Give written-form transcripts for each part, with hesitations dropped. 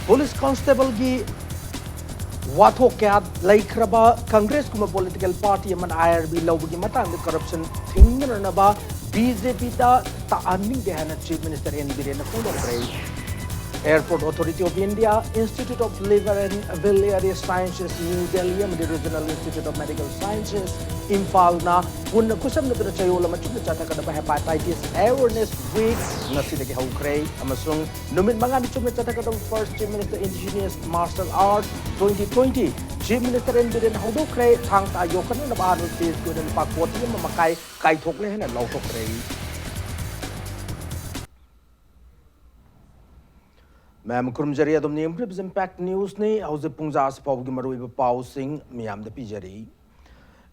Police constable gi wathok kya laikhraba Congress kuma political party man IRB lawgi matang the corruption thingna na ba BJP ta ta'aning de hana Chief Minister N Biren na Airport Authority of India, Institute of Liver and Biliary Sciences, New Delhi, and the Regional Institute of Medical Sciences, Imphal na punna kusam na chayola machuna chata kada hepatitis awareness week nasi dagi haukray amasung numit mga ni chuna chata kada first Chief Minister Indigenous Martial Arts 2020 Chief Minister and Biren haudokray thang tayokan na baano phase ko ng pagwati mamakay kay thokle na lautokray. Ma'am Kurumjari adom ni Imprips Impact News ni hause pungza sa pawgi maruiba pausing miyam da pijari.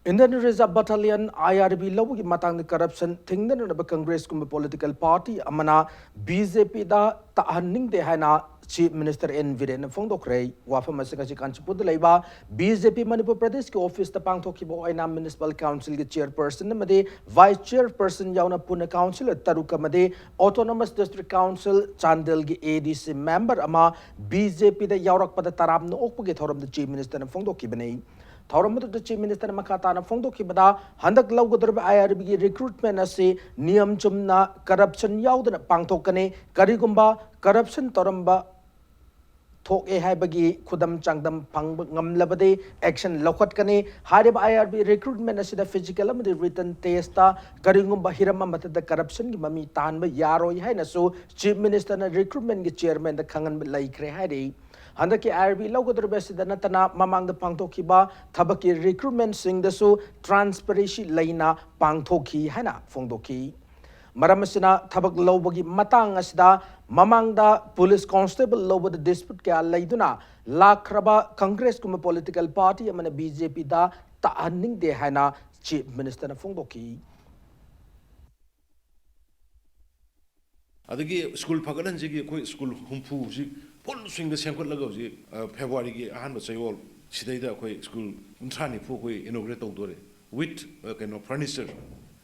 Indian Reserve Battalion IRB lawgi matang ni corruption tingnan na ba Congress kuma political party amana BJP da ta'aning de hana Chief Minister N Biren Fongdokray wafa masingasi kanchipud laiba BJP Manipur Pradesh ke office ta pangthoki bo aina municipal council ke chairperson namade vice chairperson yauna puna council taruka made autonomous district council Chandel ge ADC member ama BJP da yaurak pada taram no okpage thoram the Chief Minister Fongdoki bane thoram the Chief Minister makata na Fongdoki bada handak lawgodar IRB ge recruitment ase niyam chumna corruption yaudana pangthokane karigumba corruption toramba Thok hai bagi khudam changdam phang ngamlabade action lokhatkani harib IRB recruitment asida physical amadi written test ta karingum bahiram amatada corruption gi mami tanba yaroi hai na so Chief Minister na recruitment gi chairman da khangan laikre hari handaki IRB logodor besida natana mamang da pangthokiba thabaki recruitment sing da so transparency laina pangthoki haina phongdoki Maramasina Tabak Lobagi Matang asda Mamangda Police Constable Lobo the dispute kya laiduna Lakraba Congress kuma political party amana BJP da ta'aning de hana Chief Minister na Fongdoki. Adagi school pagalan jigi koi school humpu ji pol swing the same lagaw ji February gi ahan ba sayol sidai da koi school unthani pu koi inaugurate tawdore with kind of furniture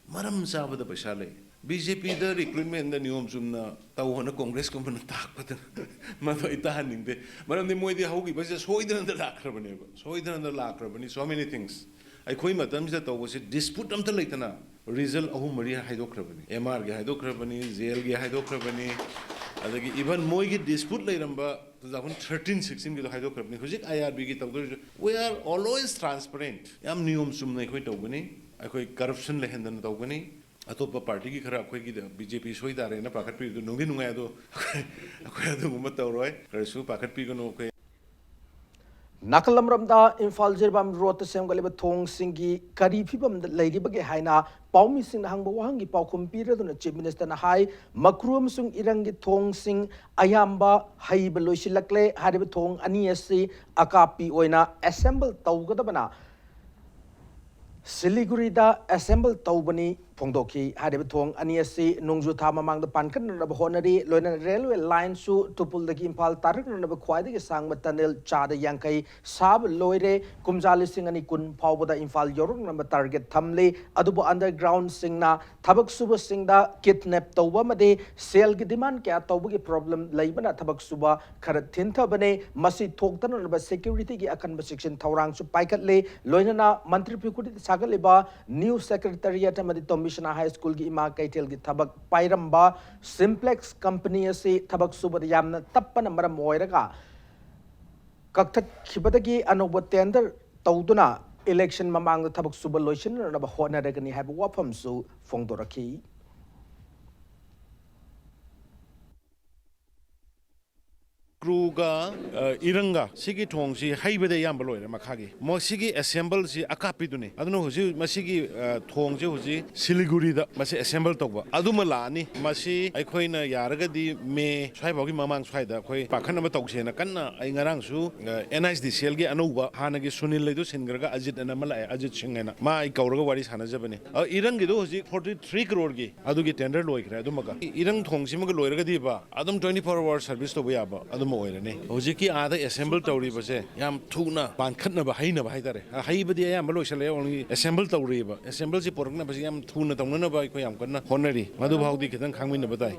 maram sa da paisa le BJP the recruitment the niyom sumna tawhona Congress company takpat mato itahaning de maram ni moi de hogi bas soidan da lakrabani soidan da lakrabani so many things ai khoi matam ja taw was dispute am ta leitana result ahum mari haidokrabani MR ge haidokrabani jail ge haidokrabani adagi even moi ge dispute leiramba 2013 16 ge haidokrabani hojik IRB ge tawdor we are always transparent yam niyom sumna khoi tawbani ai khoi corruption lehendan tawbani atop party ki khara khoi ki BJP soi dare na pakat pi do nungi nungai do khoi adu gumat tawroi karsu pakat pi gono khoi Nakalam ramda Imphal Jirbam Road sem galiba thong singi kari phibam leiri bage haina paumi sing hangba wahangi paukhum pira duna Chief Minister na hai makrum sung irangi thong sing ayamba haiba loisilakle hariba thong ani ase akapi oina assemble tawgadabana Siliguri da assemble tawbani Pongdoki hariba thong ani ase nongju tha mamang da pankan na honari loina railway line su tupul dagi Imphal tarik na ba khwai dagi sang tunnel chada yangkai sab loire kumjali sing ani kun phawbada Imphal yorung na target thamle adubo underground singna thabak suba singda kidnap tawba made sale gi demand kya tawba gi problem laibana thabak suba kharat thintha bane masi thoktan na ba security gi akan ba section thorang su paikat le loina na mantri pikuti sagaleba new secretariat amadi Commissioner High School ki ima kaitel ki thabak pairamba simplex company ase thabak subad yamna tappana maram oiraga kakthak khibadagi anoba tender tawduna election mamang thabak subal loisin na ba hona regani have wafam su fongdoraki Kruga iranga sigi thong si haibada yamba loira makhagi mo sigi assemble si akapi dune aduno huji masigi thong je huji siliguri da masi assemble tawba aduma lani masi aikhoina yaragadi me swaibogi mamang swaida khoi pakhana ma tawsena kanna ai ngarang su NSDCL gi anuba hanagi sunil leidu singraga ajit ana mala ajit singena ma ai kauraga wari sana jabane irangi do huji 43 crore gi adugi tender loikra adumaga irang thong simaga loiraga diba adum 24 hour service to ba adum oirane hojiki ada assemble tawri base yam thuna pankhatna ba haina ba haidare haibadi yam loisale only assemble tawri ba assemble si porkna ba yam thuna tawna ba ko yam kanna honari madu bhaudi khitan khangmin ba dai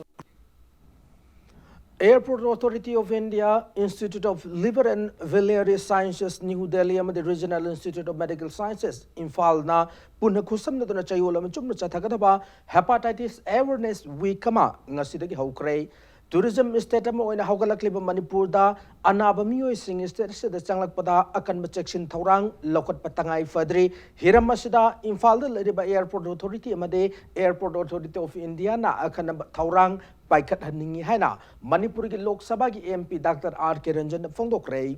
Airport Authority of India, Institute of Liver and Biliary Sciences, New Delhi, and the Regional Institute of Medical Sciences, Imphal na punha khusam na dona chayola chumna chathagadaba hepatitis awareness week kama ngasidagi hawkray. Tourism state ama oina hawgalakliba Manipur da anaba miyoy sing state se da changlakpada akan section thorang lokot patangai fadri hiram masida Imphal da leriba Airport Authority amade Airport Authority of India na akan thorang पाइखत हनिंगी है ना मणिपुर की लोकसभा की MP doctor R के रंजन फोंदोक रही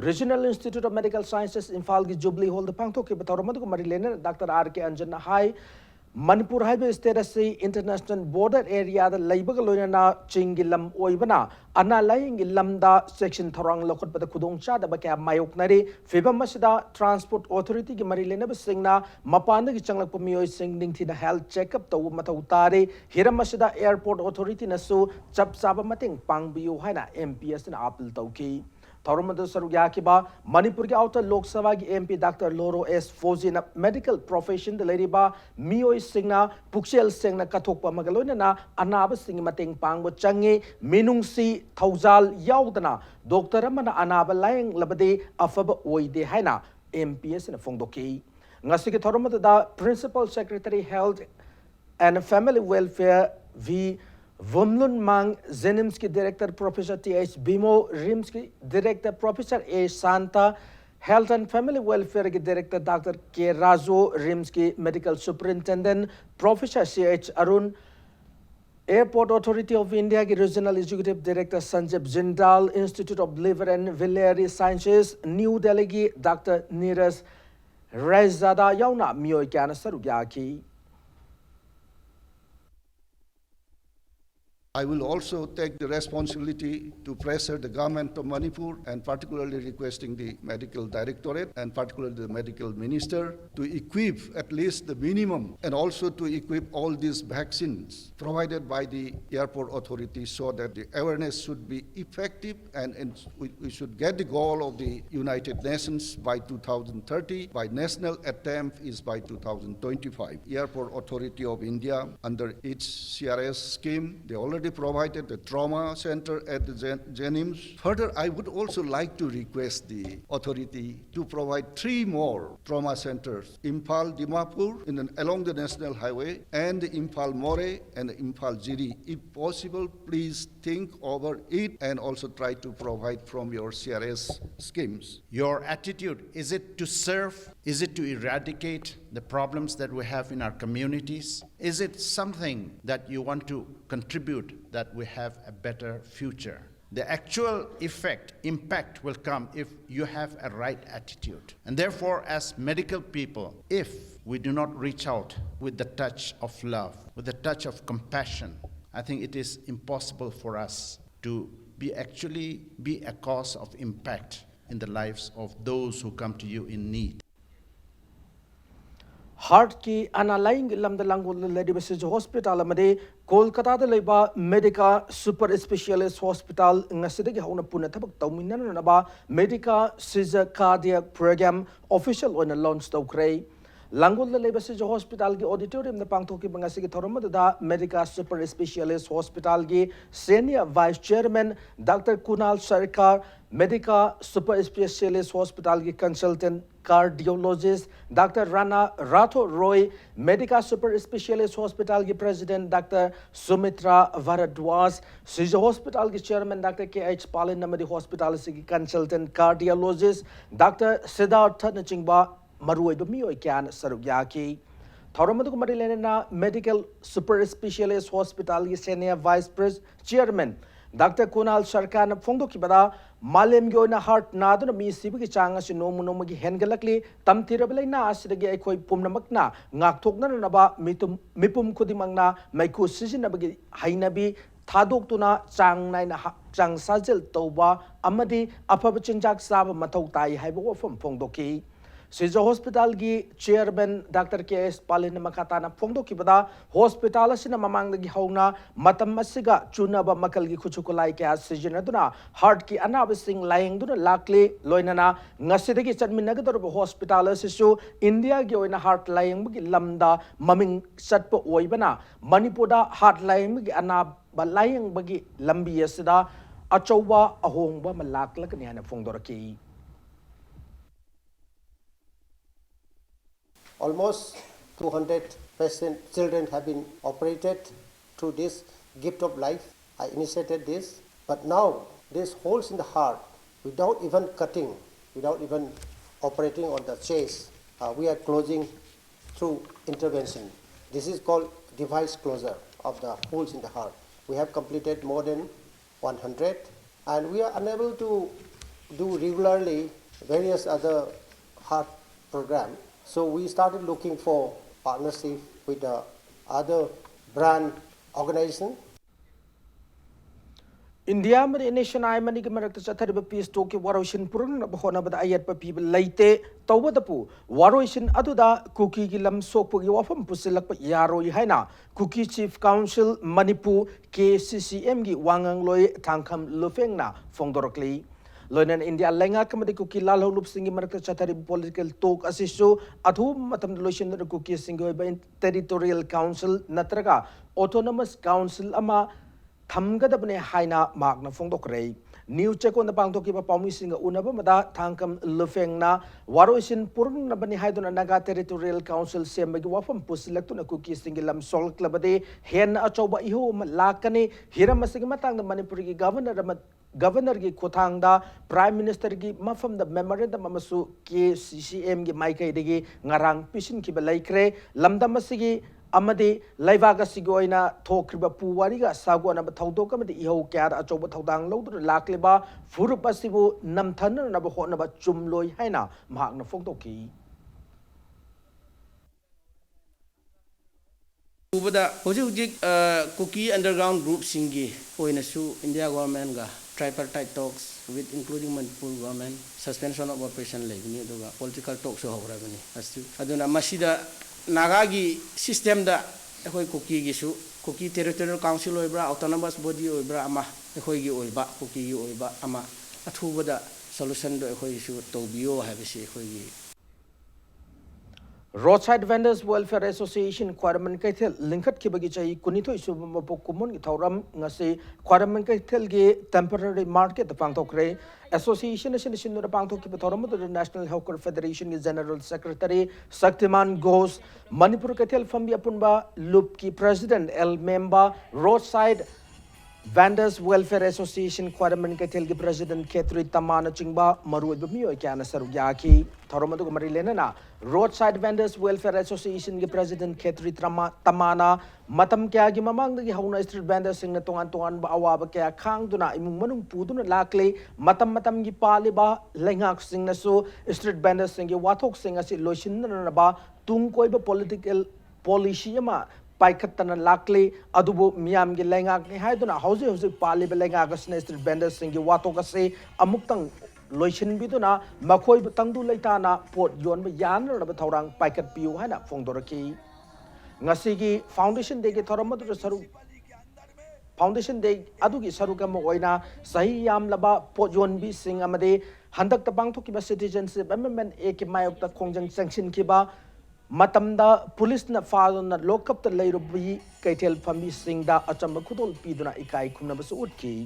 regional institute of medical sciences Imphal की jubilee hall पांथो के बताओ मत को मरी लेने डॉक्टर आर के अंजन हाई मणिपुर हाइवे स्टेट से इंटरनेशनल बॉर्डर एरिया दा लैबग लोयना चिंगी लम ओइबना अना लाइंग लमदा सेक्शन थरंग लखत पद खुदोंग चादब क्या मायोकनरी फिबम मसदा ट्रांसपोर्ट अथॉरिटी की मरी लेने सिंगना मपान की चंगलक मियोय सिंग निंगथिना हेल्थ चेकअप तो मथौ तारे हिरम मसदा एयरपोर्ट अथॉरिटी नसु चप चाब मतिंग पांगबियो हाइना एमपीएस ना अपील तौकी थौरमद सरुयाकिबा मणिपुर के आउटर लोकसभा की एमपी डॉक्टर लोरो एस फोजिन मेडिकल प्रोफेशन लेरिबा मियोय सिंगना पुक्सेल सिंगना कथोकपा मगलोइना अनाब सिंग मतेंग पांगबो चंगे मिनुंगसी थौजाल याउदना डॉक्टर अमना अनाब लायंग लबदे अफब ओइदे हाइना एमपीएस ने फोंदोकी ngasi ke thoromada da principal secretary health and family welfare v Vumlun Mang Zenims की director professor TH. Bimo RIMS की director professor A. Shanta health and family welfare की director doctor K. Rajo RIMS की medical superintendent professor CH. Arun airport authority of India की regional executive director Sanjay Jindal institute of liver and biliary sciences new Delhi की doctor Neeraj रैजादा याउना मियोय क्या सरुया की I will also take the responsibility to pressure the government of Manipur and particularly requesting the medical directorate and particularly the medical minister to equip at least the minimum and also to equip all these vaccines provided by the airport authorities so that the awareness should be effective and we should get the goal of the United Nations by 2030. By national attempt is by 2025. Airport Authority of India under its CRS scheme, they already provided the trauma center at the Jenims. Further, I would also like to request the authority to provide 3 more trauma centers, Imphal Dimapur along the national highway and Imphal More and Imphal Jiri. If possible, please think over it and also try to provide from your CRS schemes. Your attitude, is it to serve? Is it to eradicate the problems that we have in our communities? Is it something that you want to contribute that we have a better future? The actual impact will come if you have a right attitude. And therefore, as medical people, if we do not reach out with the touch of love, with the touch of compassion, I think it is impossible for us to be a cause of impact in the lives of those who come to you in need. Heart की अनालाइंग लमदलांगोल लेडिबसिज hospital अमदे Kolkata the लेबा Medica super specialist hospital ngasiदगी हौना पुना थबक तौमिननबा Medica सिज cardiac programme official ओना launch तौख्रे Langol the Labor Hospital Auditorium, the Pangtoki Bangasiki Toromada, Medica Super Specialist Hospital, Senior Vice Chairman Dr. Kunal Sarkar, Medica Super Specialist Hospital Consultant Cardiologist Dr. Rana Ratho Roy, Medica Super Specialist Hospital President Dr. Sumitra Varadwas, Sija Hospital Chairman Dr. K.H. Palinamadi Hospital Consultant Cardiologist Dr. Siddhartha Nachingba. Maruay Bamiyo Kyan Sarugyaki. Thoramadu Marilena Medical Super Specialist Hospital Senior Vice President Chairman Dr. Kunal Sarkar Fondo Kibada Malem Yona Heart Nadon Mi Sibiki Changa Sinomonomagi Hengalakli Tam Tirabelina Asidagi Ekoi Pumnamakna Ngaktokna Naba Mipum Kudimangna Maiku Sisinabagi Hainabi Thadok Tuna Chang Nine Chang Sajil Toba Amadi Apabachinjak Sab Matautai Haibo from Fondoki. Sija Hospital gi Chairman Dr. K.S. Palin Makatana Fondo Kibada Hospital Sina Mamang the Gihona Matamasiga Chunaba Makal gi Kuchukulai Kas Sijinaduna Heart ki Anabising lying Duna Lakli Loinana Nasidiki Chadminagador Hospital Sisu India Gioina Heart lying Lambda Maming Satpo Oibana Manipuda Heart lying Anab ba layang bagi lambi asida achauba ahongba malaklak ni hana fongdoraki. Almost 200 children have been operated through this gift of life. I initiated this, but now these holes in the heart, without even cutting, without even operating on the chest, we are closing through intervention. This is called device closure of the holes in the heart. We have completed more than 100, and we are unable to do regularly various other heart programs. So we started looking for partnership with the other brand organization. India में nation I money के मरक चथर ब piece तो के वारोशन पुरन न बहोना बद आयत प पीब लैते तौब दपु वारोशन अदुदा कुकी की लम सोक पुगी वाफम पुसिलक प यारोई हैना Kuki chief council Manipur KCCM की वांगंग लोय थांखम लुफेंगना फोंगदोरकली लोनन इंडिया लेंगा कमदे कुकी लाल होलुप सिंगी मरक चथर पॉलिटिकल टॉक असिसो अथु मतम लोशन न कुकी सिंगी ब टेरिटोरियल काउंसिल नत्रगा ऑटोनोमस काउंसिल अमा थमगदबने हाइना मागना फोंदोकरे न्यू चेकोन पांगथोकिबा पाउमिसिंग उनबा मदा थांकम लुफेंगना वारोइसिन पुरनबने हाइदुना नागा टेरिटोरियल काउंसिल सेमबगी वाफम पुसिलक्तुना कुकी सिंगी लम सोलक्लबदे हेन अचौबा इहो लाकने हिरमसिग मतंग मणिपुर की गवर्नर की खुथांगदा प्राइम मिनिस्टर की मफम द मेमोरेंडम अमसु KCCM की माइकैदगी ngarang पिसिन की बलाइक्रे लमदम मसिगी amadi laivaga sigoina thokriba puwariga sagona bathaudo kamadi iho kya achoba thaudang lawdur lakliba furup asibu namthan na ba hona ba chumloi haina mahakna fogdoki ubada hojik cookie underground group singi hoina su India government ga tripartite talks with including Manipur government suspension of operation lebini aduga political talks so hawrabani astu aduna masida Nagagi system da ekoi cookie gisu cookie territorial council oibra autonomous body oibra ama ekoi gi oiba cookie gi oiba ama athuba da solution do ekoi su tobio habisi ekoi gi Roadside Vendors Welfare Association Kwaraman Kaithel Linkat Kibagi Chai Kunito Isubama Pokumun Tauram Ngasi Kwaraman Kaithel Gi Temporary Market the Pangtokre Association is in the Pangtoki the National Hawker Federation General Secretary Saktiman Ghosh Manipur Kaithel Fambi Apunba Lupki President El Member Roadside Vendors Welfare Association Kwaraman Kaithel Gi President Ketri Tamana Chingba Maru Bumio Kana Saruyaki Tauramadu Marilena Roadside Vendors Welfare Association की President Ketri Tamana matam kya gi mamang gi hauna street vendors sing na tongan tongan ba awa ba kya khang duna imung manung puduna lakle matam gi pali ba lengak sing na so street vendors sing gi wathok sing asi loishin na ba tung koi ba political policy ma paikhatana lakle adubo miam gi lengak ni haiduna hause pali ba lengak asna street vendors sing gi wathok ase amuktang loishin biduna makhoi tangdu leitana pot yon ba yan na ba thorang paikat piu hana fongdoraki ngasigi foundation day ke thoramadu saru foundation day adugi saru kam oina sahi yam laba pot yon bi sing amade handak ta bang thoki ba citizenship amendment e ke mayok ta khongjang sanction ki ba matamda police na falon na lokap ta leiru bi kaitel fambi sing da achamba khudol piduna ikai khumna ba su utki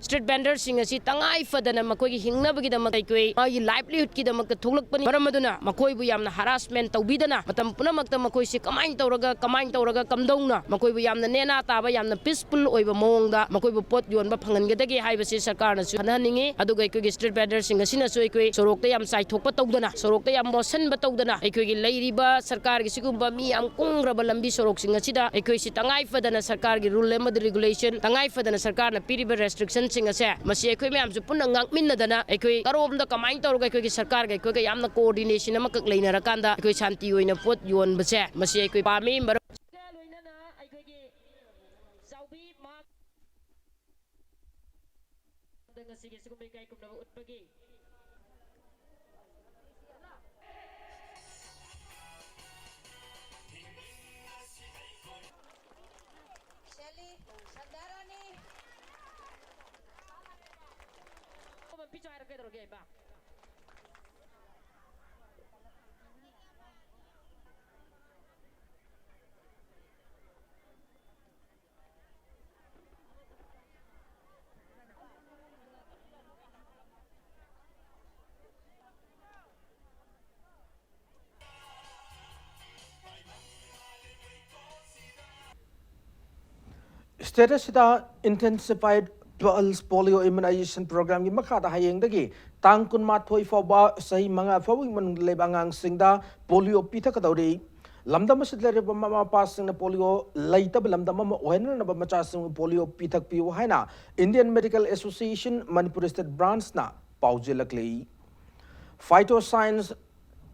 street vendors sing asi tangai fadana makoi gi hingna bagi da makai koi ai livelihood ki da mak thulak pani baramaduna makoi bu yamna harassment tawbidana matam punamak ta makoi se kamain tawraga kamdongna makoi bu yamna nena ta ba yamna peaceful oiba mongda makoi bu pot yon ba phangan ge dagi haiba se sarkar na su haningi adu gai koi street vendors sing asi na su koi sorok ta yam sai thokpa tawdana sorok ta yam motion ba tawdana ai koi gi leiriba sarkar gi sigumba mi am kongraba lambi sorok sing asi da ai koi si tangai fadana sarkar gi rule and regulation tangai fadana sarkar na piriba restriction sing ase masi ekoi me am su punna ngakmin dana ekoi karom da kamai tor ga ekoi gi sarkar ga ekoi ga yamna coordination ama kak leina rakanda ekoi shanti oina pot yon base masi ekoi pami bar loinana ekoi gi saubi ma danga sige sigum kai kum na utpagi bicara ke droge ba Status da intensified pulse polio immunization program gi makha da hayeng dagi tang kun ma thoi foba sahi manga fobi man lebangang singda polio pitha ka dawri lamdam sidlere mama passing na polio laitab lamdam ma ohen na ba macha sing polio pithak pi haina Indian Medical Association Manipur State branch na paujilakli Phytoscience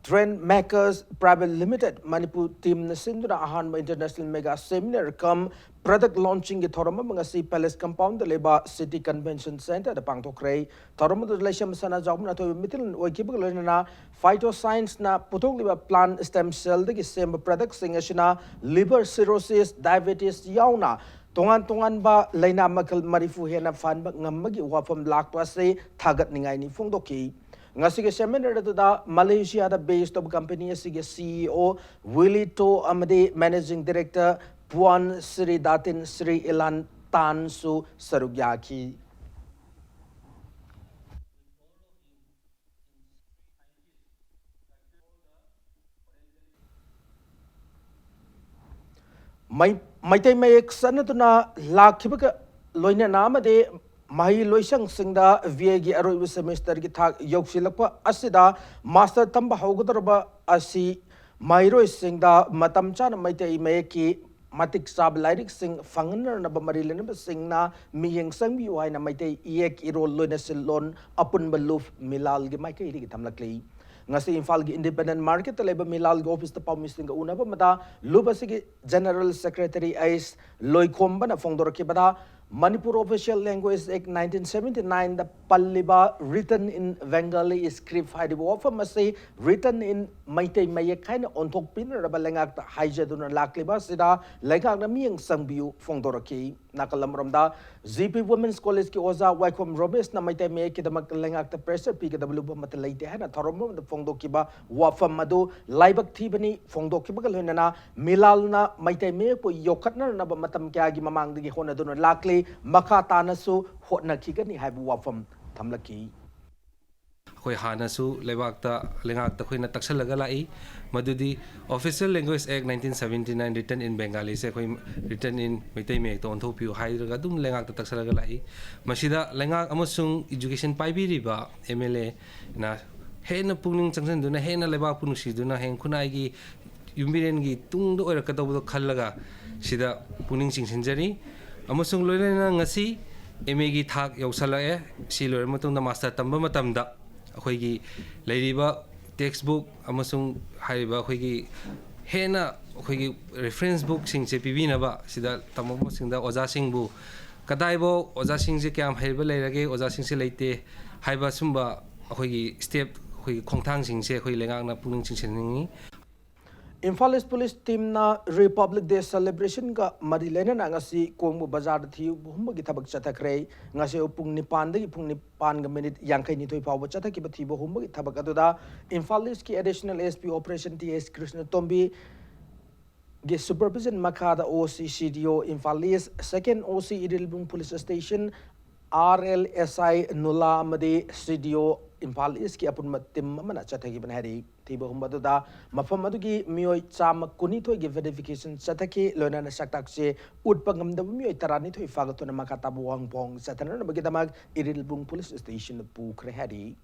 Trend Makers Private Limited Manipur team na sindura ahan international mega seminar come product launching thorama mga si Palace Compound the leba City Convention Center the pangtokray thorama the lesham sana job na to mitil oikibag na phytoscience na putok liba plant stem cell the same product singashina liver cirrhosis diabetes yauna tongan ba laina makal marifu hena fan ba ngamagi wafam lakpa se thagat ningai ni fongdoki ngasige seminar da Malaysia da based of company sige CEO Willie To amade managing director Puan Sri Datin Sri Ilan Tan Su Sarugyaki Maitai mayek sanatuna lakhibaga loina namade Mahi loisang singda VA aroi semester gi thak yoksilakpa asida master tamba haugadarba asi mairoi singda matam chana maitai mayeki matik sab lairik sing fanganar na bamarilin ba singna miyeng sangbi wai na maitai iek irol loina silon apun baluf milal gi maikai ri tamlakli ngasi Imphal gi independent market leba milal gi office ta pamisting ga una ba mata luba sigi general secretary ais loikhom bana fongdor ki bada Manipur Official Language Act 1979 the Palliba written in Bengali script haidibo ofamasi written in Maitai Mayak kind on tok pin rabalengak haijaduna lakliba sida legak na miyang sangbiu fongdoraki nakalamramda GP Women's College ki oza Waikom Robes na Maitai Mayak ki damak lengak ta pressure PKW ba matalaite hana thorombo da fongdokiba wafam madu laibak thibani fongdokiba galhena milal na Maitai Mayak po yokatna na ba matam kya gi mamang digi hona dun lakli makha tanasu hotna khigani haibu wafam thamlaki khoi hanasu lebakta lengakta khoina taksalaga lai madudi Official Language Act 1979 written in Bengali se khoi written in Maitai Mek to onthopiu hairaga dum lengakta taksalaga lai masida lengak amasung education paibi riba MLA na hena pungning changsan duna hena lebak punusi duna heng khunai gi yumbiren gi tungdo oirakadawdo khallaga sida puning chingsinjari amasung loilena ngasi MA gi thak yausalae si loir matungda master tamba matamda akhoi leiriba textbook amasung haiba akhoi hena akhoi reference book sing che pibina ba sida tamamo singda oja singbu kadaibo oja sing je kyam haiba leirage oja sing se leite haiba sumba akhoi step akhoi khongthang sing se akhoi lengak na puning chingsenni Imphal East Police Team na Republic Day celebration ka marilena na ngasi kongbu bazar thi humba gi thabak chathakre ngasi pung nipan dagi pung nipan ga minute yangkai ni thoi pawa chathaki bathi bo humba gi thabak aduda Imphal East ki additional SP operation TS Krishna Tombi ge supervision makada OC CDO Imphal East second OC Irilbung Police Station RLSI Nula amade CDO Imphal East ki apun matim mana chathaki banhari tiba humbada mafam adugi mioi chama kuni thoi ge verification chathaki loina na saktak se utpangam da mioi tarani thoi fagatuna makata buang pong satana na bagi damag Irilbung Police Station pu krehari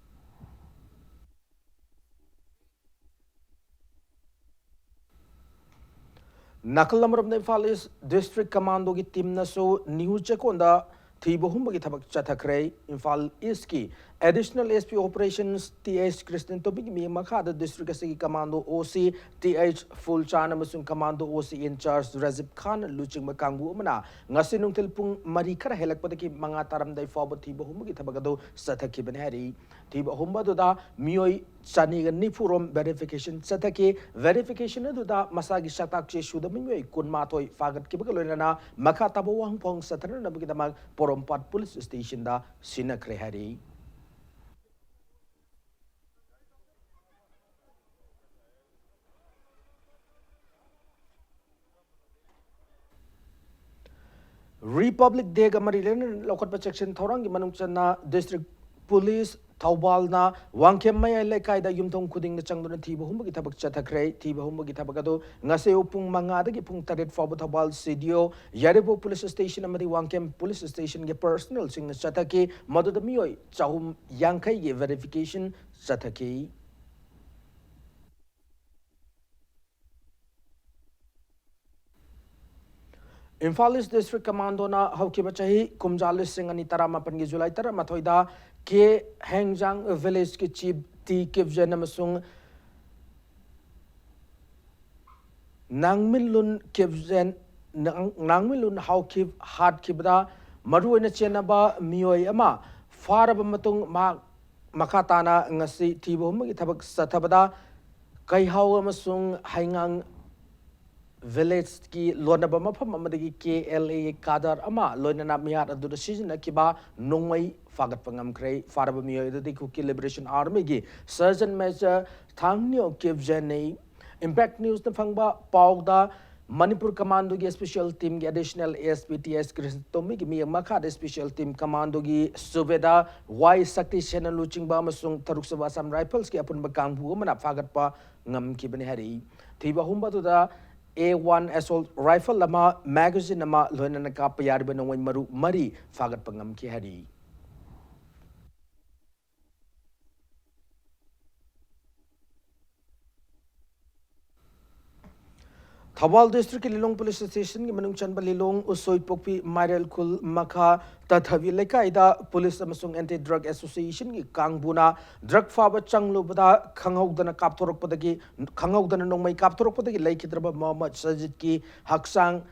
Nakalamram na Imphal East District Commando ki team na so news check on da thibo humbagi thabak chathakre Imphal East ki additional SP operations TH Christian Tobig mi makada district asigi commando OC TH full chan amasung commando OC in charge Razib Khan luching makangbu mana ngasi nung telpung mari khara helak padaki manga taram dai forward thibo humbagi thabak ado sathaki banhari thibo humbadu da mioi chani ga nifurom verification sathaki verification adu da masagi satak che shuda mioi kunma thoi fagat ki bagaloina na makha tabo wang pong sathana na bagi damag porompat police station da sinakre hari Republic Day ga marilen lokot pa section thorang gi manung chana district police Thaubalna wangkem mai lekai da yumthong khuding na changduna thiba humba gi thabak chathakre thiba humba gi thabak ado ngase upung manga da gi pung taret fobu Thaubal CDO Yarebo police station amadi wangkem police station ge personal sing chathaki maduda mioi chahum yangkai ge verification chathaki Imphal East District Commando na haukiba chahi kumjalis sing ani taramapan gi July tara mathoida ke Hengjang village ki chief T Kivjen amasung Nangmilun Kivjen Nangmilun haukib hard kibda maru ina chenaba mioi ama faraba matung makatana ngasi thibo gi thabak sathabada kai hau amasung haingang village ki lonaba mafam amadagi KLA kadar ama loinana miyat adu decision akiba nongmai fagat pangamkrei faraba miyo idadi kuki liberation army gi sergeant major thangnyo kivjane impact news na phangba pawda Manipur commando gi special team gi additional ASPTS Kristomi gi mi makha special team commando gi subeda Y Sakti channel luching ba masung taruk sabha sam rifles ki apun bakangbu mana fagat pa ngam ki bani hari thiba humba tu da A1 assault rifle lama magazine nama loina na kap yar ba nongwai maru mari fagat pangam ki hari Thaubal district ki Lilong police station ki manung chanba Lilong usoi pokpi Mairel Khul Makha tathavi lekai da police amasung anti drug association ki kangbuna drug faba changlu bada khanghaudana kapthorok padagi khanghaudana nongmai kapthorok padagi laikhidraba Mohammad Sajid ki haksang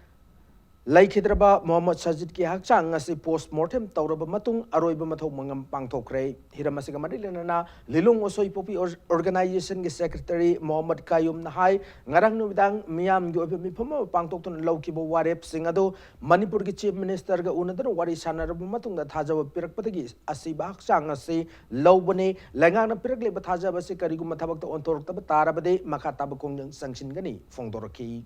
Laikhidraba Mohammad Sajid ki hakchang ngasi postmortem tawraba matung aroiba mathau mangam pangthokre hiramasiga marilena Lilong osoi popi organization ki secretary Mohammad Kayum Nahai ngarang numidang miyam gi obi mifama pangthokton lawkibo warep singado Manipur ki chief minister ga unadana wari sanaraba matung da thajaba pirakpadagi asiba hakchang ngasi lawbane langana pirakle ba thajaba se kariguma thabakta ontorokta tarabade makha tabakong sanction gani fongdoraki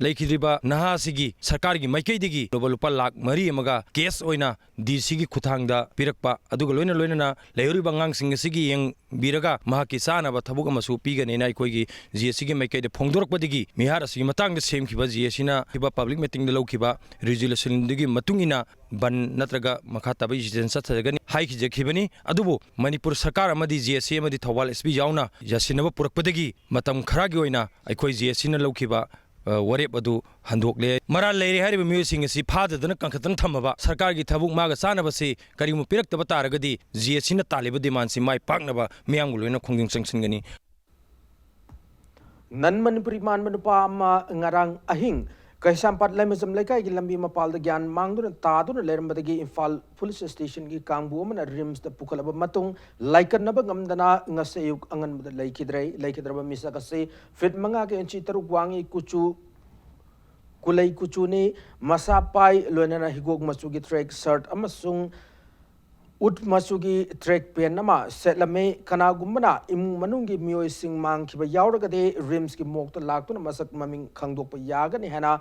लेखिद्रिबा नहासिगी सरकार की माइकैदिगी लुपा लाख मरी अमगा case ओइना DC की खुथांगदा पिरकपा अदुगा लोइना लोइना लेहरिबा ngang सिगी young बिरगा महाकी सानाबा थबुक अमसु पीगनेना अखोइगी GSC की माइकैदे फोंदोरकपदिगी मिहार असि मतांगदा सेमखिबा GSC ना खिबा public meeting the लौखिबा resolution दिगी मतुंगिना बन नत्रगा मखा तब डिसीजन सथजगनी हाइखिजखिबनी अदुबो मणिपुर सरकार अमदी जीएससी अमदी थौबाल एसपी याउना यासिनबा पुरकपदिगी मतम खरागी ओइना अखोइ जीएससी ना लौखिबा warep adu handokle mara leire hariba music si phadadana kankhatang thamaba sarkar gi thabuk maga sanaba si karimu pirak taba taragadi GSC na taliba demand si mai paknaba miyam guloina khongding sanction gani nan Manipuri man manupa ama ngarang ahing Kaisampat lemazam lekai gi lambi mapal da gyan mangduna taduna lerambadagi Imphal police station gi kangbu mana rims da pukalaba matung laikan naba ngamdana ngasayuk angan bada laikidraba misa kasi fit manga ke enchi taruk wangi kuchu kulai kuchu ni masapai loinana higog masugi track shirt amasung ut masugi track pen nama setlame kana gumbana imung manungi mioi sing mang kiba yauragade rims ki mokta laktuna masak maming khangdokpa yagani hana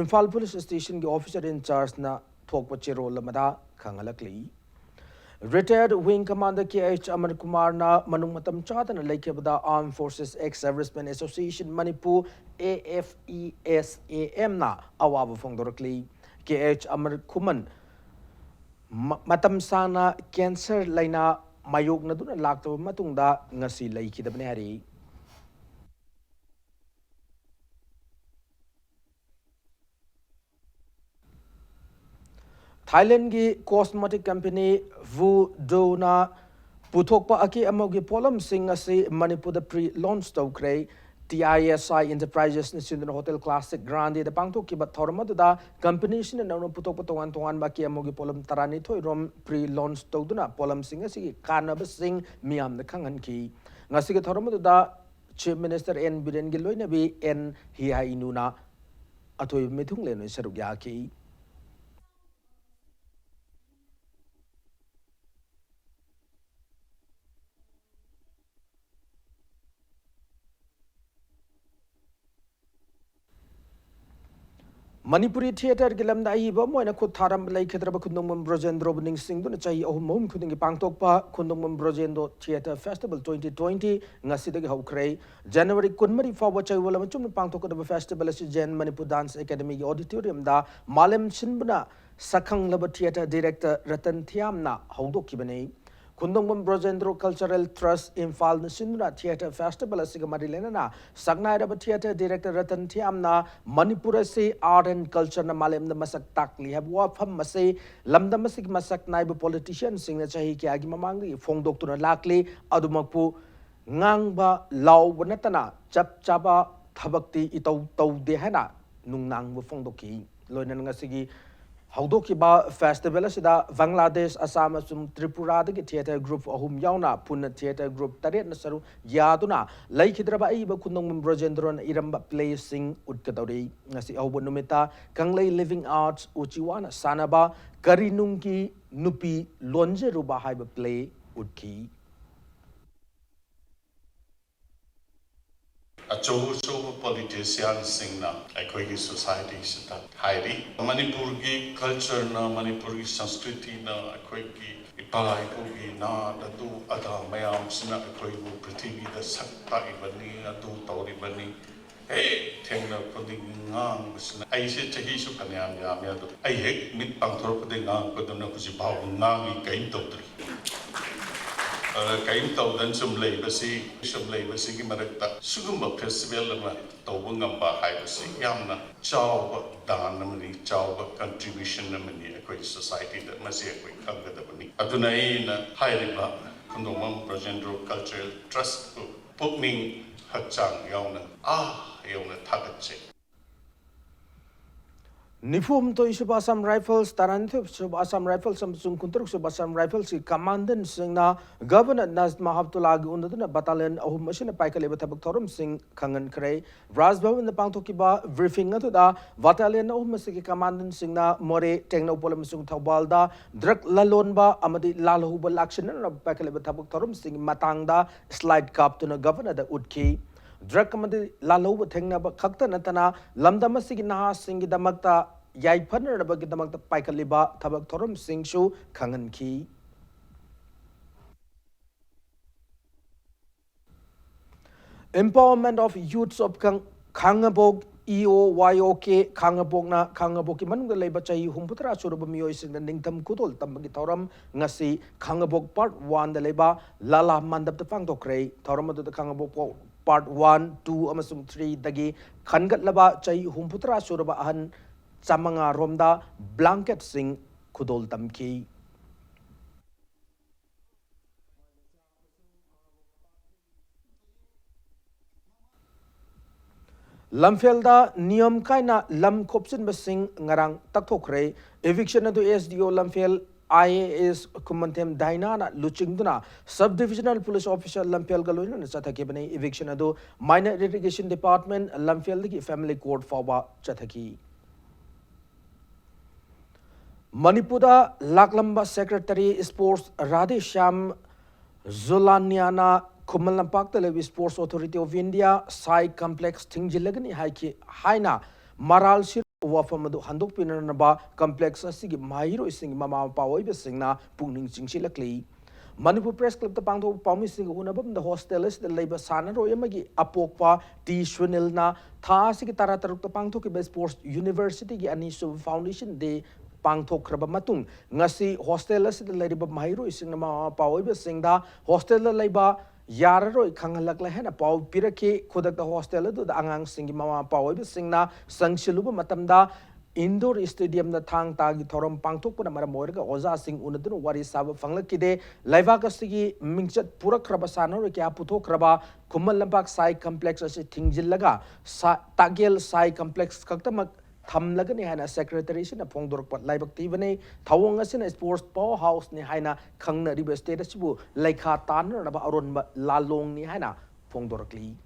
Imphal police station ki officer in charge na thokpa chero lamada khangalakli retired wing commander KH Amar Kumar na manung matam chadana laikebada Armed Forces Ex-Servicemen Association Manipur AFESAM na awaba fongdorakli KH Amar Kuman matam sana cancer laina mayog na duna laktaba matungda ngasi laikidabne hari Thailand gi cosmetic company Vudo na puthokpa aki amogi polam sing asi Manipur da pre-launch tawkre TISI Enterprises na Sindhana Hotel Classic Grande da pangthok ki bathorma da company sin na puthokpa tongan ba ki amogi polam tarani thoi rom pre-launch tawduna polam sing asi kanaba sing miam na khangan ki ngasi ki thorma da Chief Minister N Biren gi loina bi N hi hai inuna athoi mithung le no saruk ya ki Manipuri theater gilam da iba moina khut tharam lai khedraba khundongmam brojendro buning sing dun chai ahum mohum khudingi pangtokpa khundongmam brojendo theater festival 2020 ngasidagi haukrei January 20 fawa chai wala machum pangtokadaba festival asi Jan Manipur Dance Academy auditorium da malem chinbuna sakhang laba theater director Ratan Thiamna haudokibani Kundongmam Brojendro Cultural Trust Imphal Sinura Theatre Festival asiga marilena Sagnai Theatre Director Ratan Thiamna Manipur se art and culture na malem na masak takli have wafam mase lamda masik masak naibu politician sing na chahi ki agi mamangi phong doctor lakli adumakpu ngangba law wanatana chap chaba thabakti itau tau de hana nungnang bu phong doki loinan ngasigi Haudokiba festival asida Bangladesh, Assam, Tripura the theatre group ahum yauna puna theatre group taret nasaru yaduna laikhidraba iba kunong brojendron iramba play sing utkadori ngasi ahubun numita kanglay living arts uchiwana sanaba karinungki nupi lonje ruba haiba play utki Achobo politicians sing na equity society sita hairi Manipur ki culture na Manipur ki sanskriti na equity ipai ko ki na adu ada mayam sina equity ko prithvi da sakta ibani adu tauri bani hey thengna koding ngang sina ai se chahi su kanyam yam ya do ai hek mit pangthor koding ngang ko dona kusi bhaw ngang i kain tawtri kain tau dan sumlei basi ki marakta sugumba festival lama tau ngamba hai basi yamna chaw dan namani chaw contribution namani ekoi society da masi ekoi kanga da bani aduna ina hai riba kundongmam brojendro cultural trust ko pukning hachang yauna thagatche Nifum to Isub Assam Rifles, Taranthip Sub Assam Rifles, Samsung Kuntruk Sub Assam Rifles, Commandant Singh na Governor Naz Mahabtulag Unduna Battalion of Machine Paikale Tabaktorum Singh Kangan Kray, Rasbaw in the Pangtokiba, briefing to the Battalion of Masiki Commandant Singh na More, Technopolim Sung Taubalda, Drak Lalonba, Amadi Lalhubal Action of Paikale Tabaktorum Singh Matangda, Slide Cup to the Governor the Udki. Drug Committee Lalo would hang up Kakta Natana, Lamdama Sigina Singi Damakta, Yai Partner about Damakta Paikaliba, Tabaktorum Sing Show, Kangan Ki. Empowerment of Youths of Kangabog, EOYOK, Kangabogna, Kangaboki Man, the Labor Chai, Humputra, Surabamio, in the Ningtam Kudol, Tambagitorum, Ngasi, Kangabog Part 1, the Labor, Lala Mandap the Pangto Cray, Torama to the Kangabog. Part 1, 2, amasung 3 dagi khangat laba chai humputra suraba ahan chamanga romda blanket sing khudol tamki Lamfelda niyam kaina lam khopsin basing ngarang takthokre eviction adu SDO Lamfel IAS Kumantem Dainana Luchingduna Subdivisional Police Officer Lampiel Galuna Chathaki Bani eviction ado Minor Irrigation Department Lampiel Family Court Fawa Chathaki Manipura Laklamba Secretary Sports Radhesham Zulaniana Kumalampak Levi Sports Authority of India Sai Complex Tingjilagani Haina Maral Shir Wafamadu Handok Pinanaba Complex Asigi Mahiro Sing Mama Pawai Singna Puning Singshilakli Manipur Press Club the Pangto Promising Unabum the hostels the labor sana royamagi Apokpa T Shunilna Tasiki Tarataruk the Pangtoki Sports University Anisu Foundation de Pangtok Rabamatung Ngasi hostels the labor Mahiro Sing Mama Pawai Singda Hostel labor Yaroi Kangalak Lahana Pau Pirake Kodak the hostel to the Angang Singi Mama Pau Singna Sangshiluba Matamda Indoor Stadium the Tang Tagi Torom Pangtok Maramorga Oza Sing Unadun Wari Saba Fanglakide Laivakasigi Minchat Pura Krabasano Kaputo Kraba Kumalampak Sai Complex as a Tingjilaga Tagel Sai Complex Kaktamak Tamlagani Hana Secretary in a Pongdor Laibak Tivane, Tawangas in a sports powerhouse ni Haina Kangna River Status like Hatan about Aron Lalong ni Hana Pongdorkli.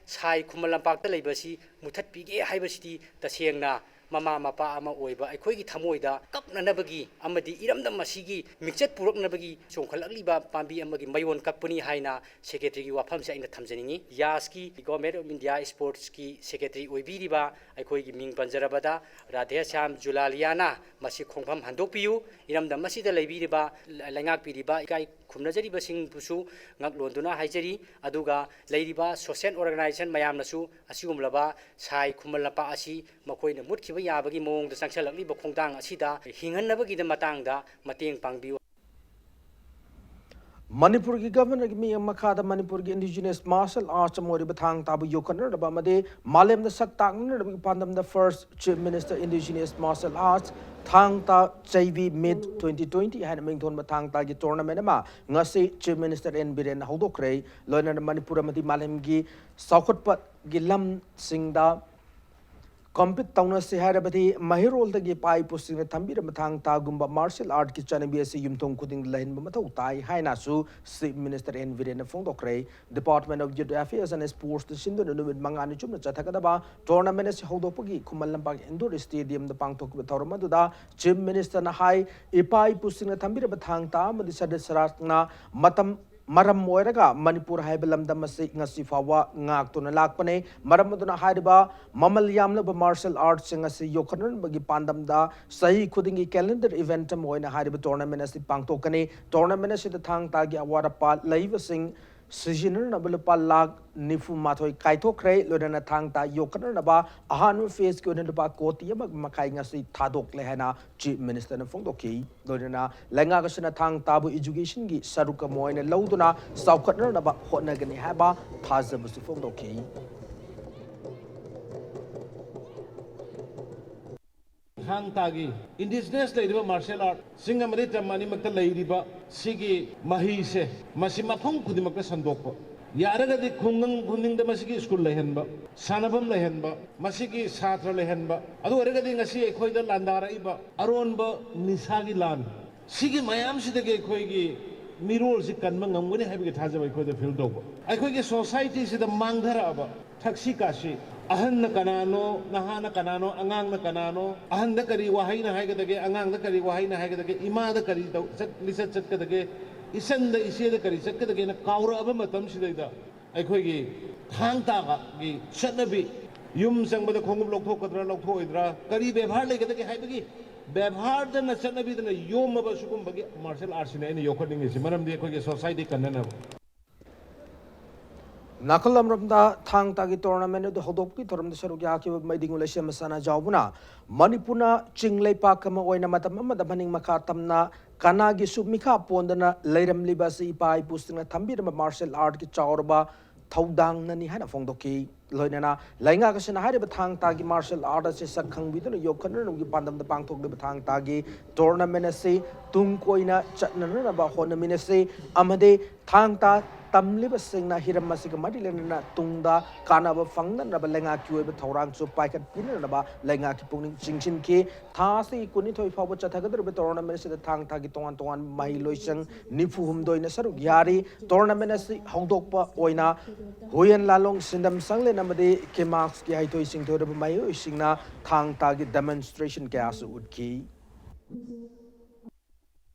Sai Kumalampak the Labasi, Mutat Pigi Hibasiti, the Sienna, mama mapa ama oiba akhoi thamoida kapnanabagi amadi iramdam masigi mixet puraknabagi chongkhalakliba pambi amagi mayon kakpani haina secretary gi wafam se aina thamjaningi yaski government of india sports ki secretary oibiriba akhoi gi ming panjarabada radhe syam julaliana masi khongpham handokpiu iramdam masida leibiriba langak piriba ikai khumnajariba sing pusu ngak londuna haijari aduga leiriba social organization mayamnasu asigumlaba sai khumalapa asi makoina mutkiba yabagi mongda sangsalakliba khongtang asida hingannabagi da matangda mateng pangbiu Manipur ki governor ki mi makada Manipur ki indigenous martial arts mori bathang tabu yokaner ba made malem da sak tang ner bi pandam the first chief minister indigenous martial arts thang ta JV mid 2020 han ming thon bathang ta ki tournament ma ngasi chief minister en biren hodokre loina Manipur amati malem gi saukhat pat gi lam singda compete tauna se harabati mahirol dagi pai posting thambir mathang ta gumba martial art ki chanabi ase yumthong kuding lain mathau tai haina su chief minister en viren phongdokre department of youth affairs and sports sindu numit mangani chumna chathakada ba tournament se hodopagi khumal lambak indoor stadium da pangthok thorma da chief minister na hai ipai posting thambir mathang ta madi sadasratna matam maram moiraga Manipur haibalamdam ase ngasi fawa ngak tuna lakpane maram aduna hariba mamal yamna ba martial arts ngasi yokhanan bagi pandam da sahi khudingi calendar event moina hariba tournament ase pangtokane tournament ase thang tagi awara pa laiva sing Sijiner na belupa lag nifu matoi kaito kre lodana thang ta yokaner na ba ahanu face ko na ba koti mag makai ngasi thadok lehana chief minister na phongdoki lodana lenga kasna thang tabu education gi saruka moina lauduna saukhatner na ba hotna gani haba thazabu su phongdoki hang tagi indigenous leiriba martial art singa mari tamani makta leiriba sigi mahi se masi mafong kudimakta sandokpa yaraga di khungang khunding da masigi school lehenba sanabam lehenba masigi satra lehenba adu araga di ngasi ekhoi da landara iba aronba nisagi lan sigi mayam sidage ekhoi gi mirol si kanma ngamgani haibige thajaba ekhoi da feel doba ekhoi gi society sida mangdhara aba thaksi kasi ahan na kanano nahana kanano angang na kanano ahan da kari wahay na haigedage angang da kari wahay na haigedage ima da kari lisat chat kadage isan da ise da kari chat kadage na kaura aba matam sidaida aikhoi gi thang ta ga gi chatnabi yum sang bada khongum lokthok kadra lokthoi kari bebhar legedage haibagi bebhar da na chatnabi da na yom ba sukum bagi martial arts ne ni yokhoding isi maram de khoi gi society kanana Nakalam ramda thang tagi tournament do hodopki thoram de saru ya ki maiding ulesha masana jawbuna Manipuna chinglei pa kama oina matam amada baning makha tamna kana gi submikha pondana leiram libasi pai pustina thambir martial art ki chawrba thaudang nani hana phongdoki loinana lainga kasina hariba thang tagi martial art se sakhang biduna yokhaner gi pandam da pangthok de thang tagi tournament se tung koina chatnana na ba honamine se amade thang ta tamliba singna hiram masiga madilena tungda kanaba fangna na lenga kyueba thorang chu paikat pina na ba lenga ki pungning chingchin ki thasi kuni thoi fawa chathagadr be tournament se thang thagi tongan mai loisang nifu humdoi na saru yari tournament se hongdokpa oina hoyen lalong sindam sangle namade ke marks ki haitoi singthoi ba mai singna thang tagi demonstration ka asu utki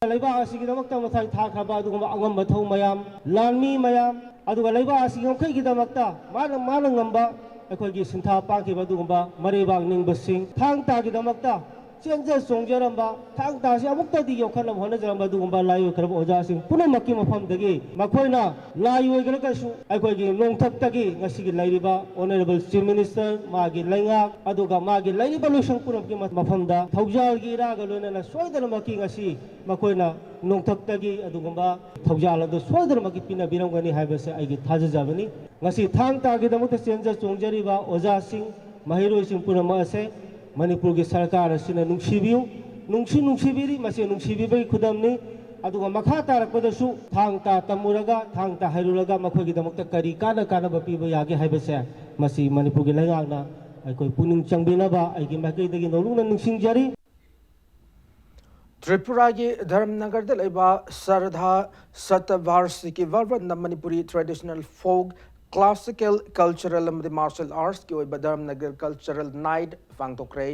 Laiba asigi damakta mathai thakraba adugumba angamba thau mayam lanmi mayam aduga laiba asigi kai gi damakta mana ngamba akhoi gi sintha pangki badugumba marebang ningbasing thang ta gi damakta chenja songjaramba thang ta si amukta di yokhanam hona jaramba adugumba layo kharba oja sing punamakki mafam dagi makhoina layo gala kasu akhoi gi nongthak tagi ngasi gi lairiba honorable chief minister magi lainga aduga magi lairiba lusang punamki mafam da thaujal gi ra galona na soidana makki ngasi makoina nongthak tagi adugumba thaujal adu soidana makki pina birangani haibase aigi thajajabani ngasi thang ta gi damakta chenja songjariba oja sing mahiroi sing punama ase Manipur ki sarkar asina nungsibiu nungsibiri masi nungsibibai khudamni aduga makha tarakpadasu thang ta tamuraga thang ta hairulaga makhoi gi damakta kari kana ba piba yage haibase masi Manipur ki laingakna aikoi puning changbinaba aigi makai dagi nolungna nungsingjari Tripura ki Dharamnagar de laiba Sardha Satavarsiki Varvanda Manipuri traditional folk classical cultural and martial arts ki oi badam nagar cultural night fangtokre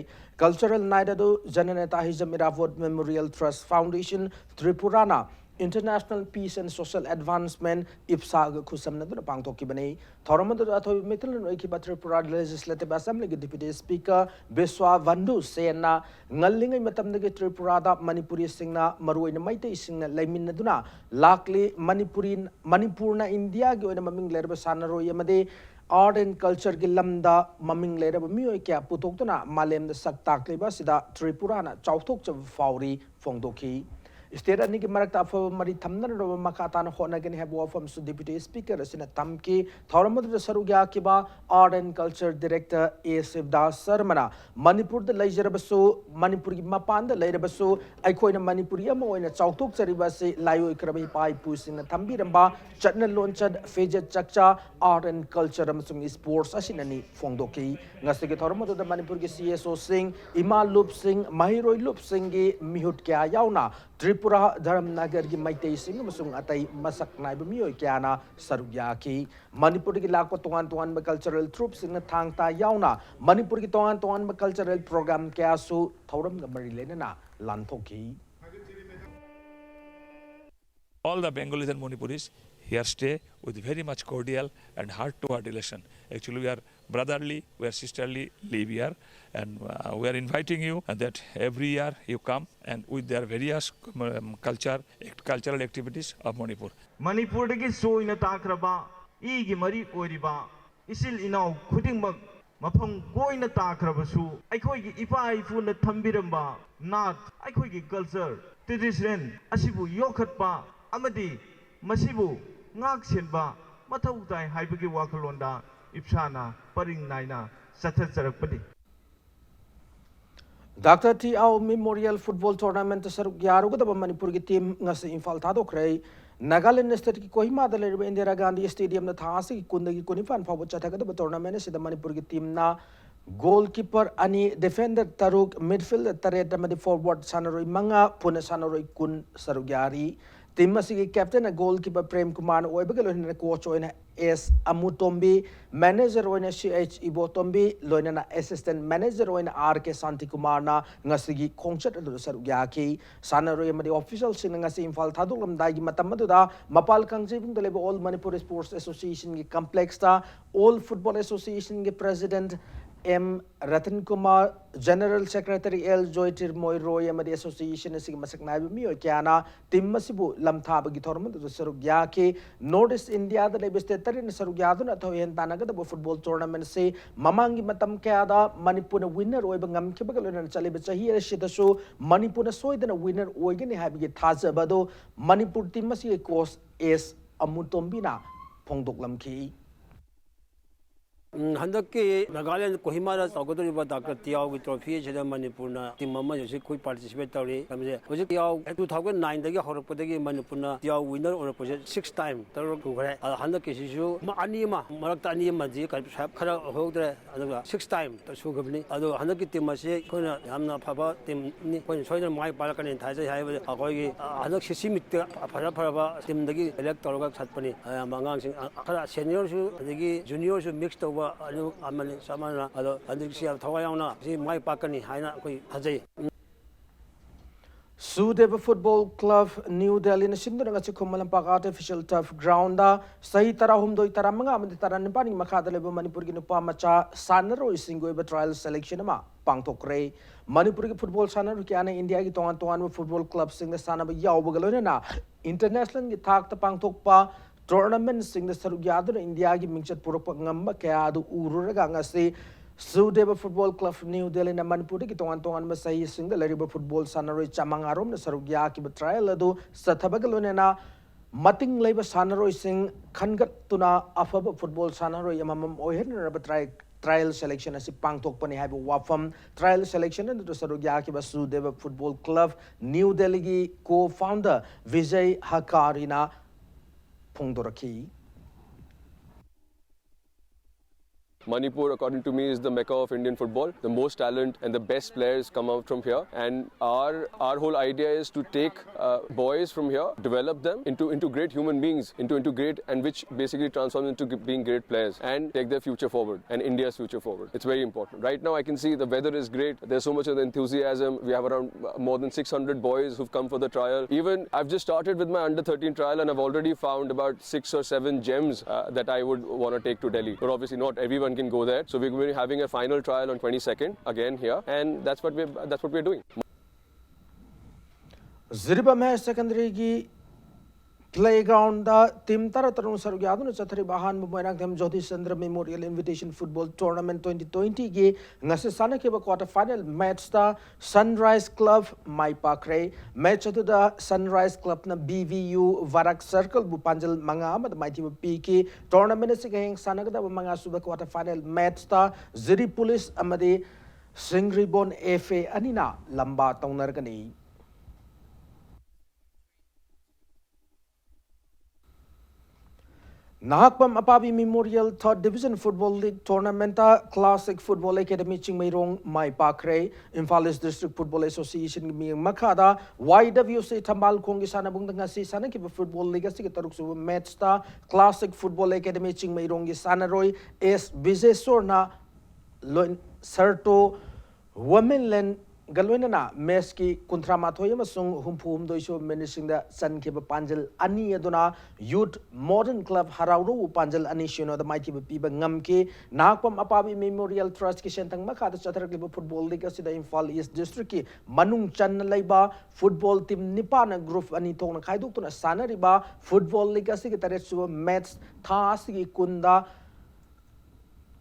cultural night adu jananeta hizam iravot memorial trust foundation tripurana international peace and social advancement ipsa ga khusam na duna pangtoki bani thoramadu athoi mitil noi ki tripura legislative assembly ki deputy speaker beswa vandu sena ngallingai matam nagi tripura da manipuri singna maroi na maitei singna laimin na duna lakli manipurna india gi oina maming lerba sanaroi amade art and culture ki lamda maming lerba mioi kya putoktuna malem da sak takliba sida tripura na chauthok chaw fauri fongdoki State ani ki marak ta mari thamna ro makata na hona gani have from su deputy speaker asina tamki thoramad sarugya ki ba art and culture director asif das sarmana manipur da leijarabasu manipur ki mapan da leirabasu aikoi na manipuri ama oina chautok chariba se layo ikrabi pai pusina thambi ramba chatna launchad feja chakcha art and culture amasung sports asina ni fongdoki ngasi ki thoramad da manipur ki cso singh ima lup singh mahiroi lup singh gi mihut kya yauna Tripura Dharam Nagar ki Maitei Singh amasung atai masak naiba mioi kyana sarugya ki Manipur ki lakwa tongan ba cultural troops sing thang ta yauna Manipur ki tongan ba cultural program kya su thoram ga mari lena na lanthoki All the Bengalis and Manipuris here stay with very much cordial and heart-to-heart relation. Actually, we are brotherly, we are sisterly, live here, and we are inviting you that every year you come and with their various cultural activities of Manipur. Manipur ki soina takraba, igi mari oiriba, isil inau khudingmak mafam goina takraba su, aikoi ki ipa ifu na thambiramba, not aikoi ki culture, tradition, asibu yokhatpa, amadi masibu ngak senba mathau tai haibagi wakalonda ipsana paring naina sathat sarakpadi Dr. T. Au Memorial Football Tournament saruk yaru ga Manipur ki team ngasi Imphal thado krai Nagaland state ki Kohima da lerba Indira Gandhi Stadium na thasi ki kundagi kunifan phawo chatha ga tournament sida Manipur ki team na goalkeeper ani defender taruk midfielder taret amadi forward sanaroi manga puna sanaroi kun saruk yari team asigi captain a goalkeeper Prem Kumar oibaga loina coach oina S Amutombi manager oina CH Ibotombi loina assistant manager oina RK Santi Kumar na ngasigi khongchat adu sarugya ki sanaroi amadi official sing ngasi Imphal thadulam dai gi matam aduda mapal kangjibing daleba all Manipur Sports Association gi complex ta all football association gi president M. Ratan Kumar, General Secretary L. Joy Tirmoy Roy, Amadi Association, Sig Masaknabi Mio Kiana, Timasibu, Lamtab Gitorman, the Sarugyaki, Northeast India, the Legislator in Sarugyadun, Atoyan Tanaga, the football tournament say, Mamangi Matam Kada, Manipuna winner, Oibangam Kibakal and Chalibacha here, Shitashu, Manipuna soy than a winner, Oigan Habi Taza Bado, Manipur Timasi course is Amutombina, Pongdoklam Ki. Handaki Nagaland Kohima Sagotori Dr. Tiao with trophy Manipurna, Timama, you could participate. Was it Tiao 2009 the Horapodagi Manipuna, Tiao winner or opposite 6 times. Handaki issue, Anima, Maratani Mazi, Kara Hodre, 6 times, the Sugabni, although Handaki Timasi, Kona, Hamna Papa, Tim, when Soyan, my Balkan and Taza, Hagogi, Hanaki Simit, Parapa, Timdagi, electoral Satpani, Mangang, seniors, juniors mixed over. Amani Samana, Andrixia Tawayana, see my Pakani, Haina, Haze. Sudeva Football Club, New Delhi, Sindhanachukumalampak artificial turf ground, Sahitara Humdo Taramanga, Taranipani Makada Manipurginupa Macha, Sanaro is Singoiba trial selection, Pangtokre, Manipuri football Sanarukiana, India, Tongan football club, sing the Sanaba Yawagalona, International Gitak the Pangtokpa. Tournament sing the Sarugyadu India gi mingchat puropangamba kaya adu ururaga ngasi Sudeva Football Club New Delhi na Manipuri ki tongan masai sing the Lariba Football Sanaroi Chamangarom na Sarugya ki trial adu sathabagalone na mating leba Sanaroi sing khangat tuna afaba football Sanaroi yamam ohen na trial selection asi pangtok pani haibu wafam trial selection na to Sarugya ki Sudeva Football Club New Delhi ki co-founder Vijay Hakarina Pongdoraki. Manipur, according to me, is the mecca of Indian football. The most talent and the best players come out from here. And our whole idea is to take boys from here, develop them into great human beings, into great, and which basically transforms into being great players and take their future forward and India's future forward. It's very important. Right now, I can see the weather is great. There's so much of enthusiasm. We have around more than 600 boys who've come for the trial. Even I've just started with my under 13 trial, and I've already found about 6 or 7 gems that I would want to take to Delhi. But obviously, not everyone can go there. So we're going to be having a final trial on 22nd again here, and that's what we're doing. Ziriba Meher Secondary gi playground da team taratarun sarugyaaduna chathari bahan mubarak them Jyoti Chandra Memorial Invitation Football Tournament 2020 gi ngasi sana ke quarter final match da Sunrise Club mai pakre match atu da Sunrise Club na BVU Varak Circle bu panjal manga amad mai team p ki tournament se geng sana da manga suba quarter final match da Ziri Police amade Singribon FA anina lamba taunar kani. Nahakpam Apabi Memorial 3rd Division Football League Tournament Classic Football Academy Chingmairong Mai Pakre Imphal East District Football Association mi Makada YWC Tambal Kongi Sanabung ngasi sana ki Football League si taruk su match ta Classic Football Academy Chingmairong gi Sanaroi S Bizesorna Loin Serto Womenland Galwinana Meski Kuntramathoi Sung Humpum Doisho Menacing the San Kiba Panjal Ani Aduna Youth Modern Club Harauru Panjal Anishino the Mighty Piba Ngamke Nakwam Apabi Memorial Trust Kishentang Maka the Chatarkiba Football League the Imphal East District Manung Chan Laiba Football Team Nipana Group Anitona Kaidukuna Sanariba Football League Secretary Mets Tasi Kunda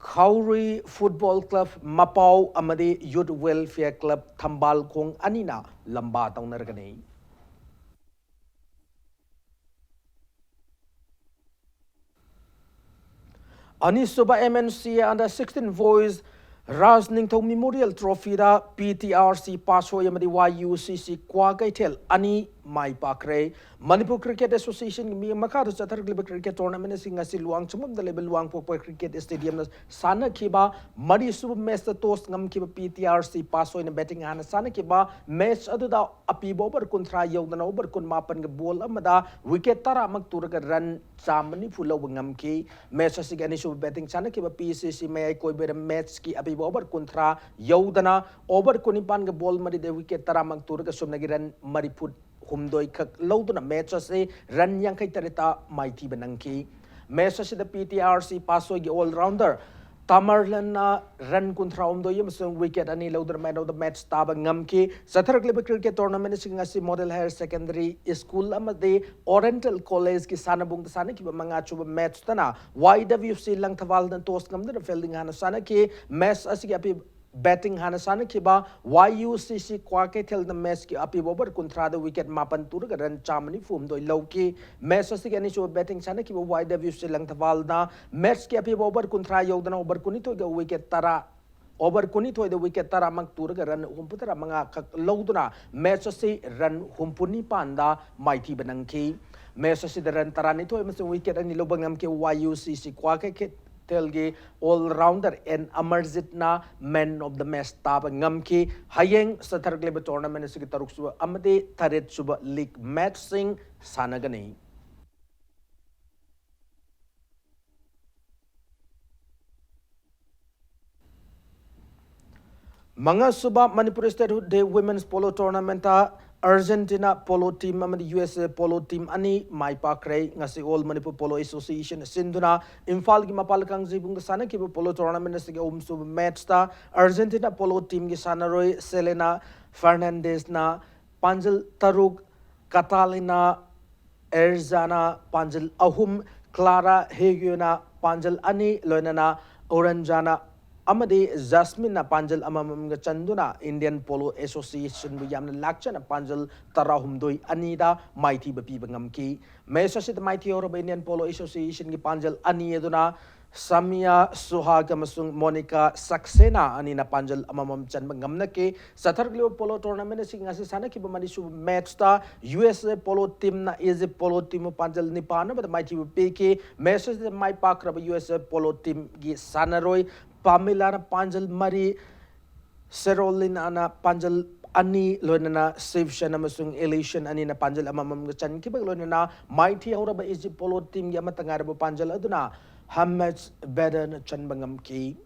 Kauri Football Club Mapau Amadi Youth Welfare Club Thambal Kong Anina Lamba Taunargani. Anisuba MNC under 16 Voice Razningthau Memorial Trophy da PTRC Paso Yamadi YUCC Kwagaitel Ani Mai Pakre Manipur Cricket Association mi Makata Chatar Global Cricket Tournament Singasi Luang Chumum the Label Luang Popo Cricket Stadium Sana Kiba Madi Sub Master Toast Ngam Kiba PTRC Paso in betting Hana Sana Kiba match Aduda Api Bober Kuntra Yogan Ober Kun Mapan Bol Amada Wicket Tara Makturga Run Samani Fulo Ngamki match Asiganishu betting Sana Kiba PCC May Koiber match ki Api Bober Kuntra Yodana Ober Kunipan Bol Madi de Wicket Tara Makturga Sumnagiran Mariput Humdoi Kak Loduna matches a run yang Tarita Mighty Benanki. Matches the PTRC Pasoy all rounder. Tamarlan run contra Umdoyum wicket and loader man of the match Taba Ngamki. Satar Cricket Tournament Singasi Model Higher Secondary School Amade Oriental College ki Sanabung the Sanaki Mangachu match Tana. YWC Langtaval and Toast Gam the Felding Hanasanaki match Asigapi batting Hanasana Kiba, YUCC Kwake tell the Meski Api Bober Kuntra the wicket Mapan Turga and Chamani Fum do Loki, Messi Ganisho betting Sanakiba, YWC Langtavalna, Meski Api Bober Kuntra Yodan over Kunito the wicket Tara. Over Kunito the wicket Tara Makturga run Humputara Manga Loduna, Messi run Humpuni Panda, Mighty Benanki, Messi the run Taranito, Mr. Wicket and Lobangamke YUCC Kwake. Telgi all-rounder and Amarzitna men of the match tab ngamki hayeng sa Targleba tournament sa Gitaruk suba amade tarit suba league match sing sanagani. Mga suba Manipur State Day Women's Polo Tournament Argentina Polo Team and USA Polo Team ani Mai Pakre ngasi All Manipur Polo Association Sinduna Imphal gi mapalakang zibung sana ki polo tournament sige sub match ta Argentina Polo Team gi sanaroi Selena Fernandez na Panjal Taruk Catalina Erzana Panjal Ahum Clara Heguna Panjal ani Loinana Oranjana Amadi Jasmine na Panjal Amam Chanduna Indian Polo Association Buyam Lakchan Panjal Tarahumdoi Anida Mighty Bapi Bangamki Mesa Sit Mighty or Indian Polo Association Panjal Ani Eduna Samia Suhaga Masung Monica Saxena Anina Panjal Amamam Chanbangamnake Saturglo Polo Tournament sing as Sanaki Manisu match star USA Polo team na is a polo team Panjal Nipana but the mighty PK message the my park USA Polo team gi Sanaroi Pamela Panjal Mari Serolin Ana Panjal Ani Lonana Save Shanamasung Elation Anina Panjal Amamam Chan Kibak Lonana Mighty Horaba is the polo team Yamatangarabo Panjal Aduna Hammets Bedan Chanbangam Ki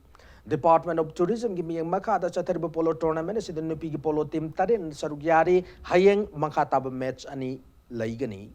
Department of Tourism gimi yang makata chatarba polo tournament si den nupi polo team tarin sarugyari hayeng makata match ani laigani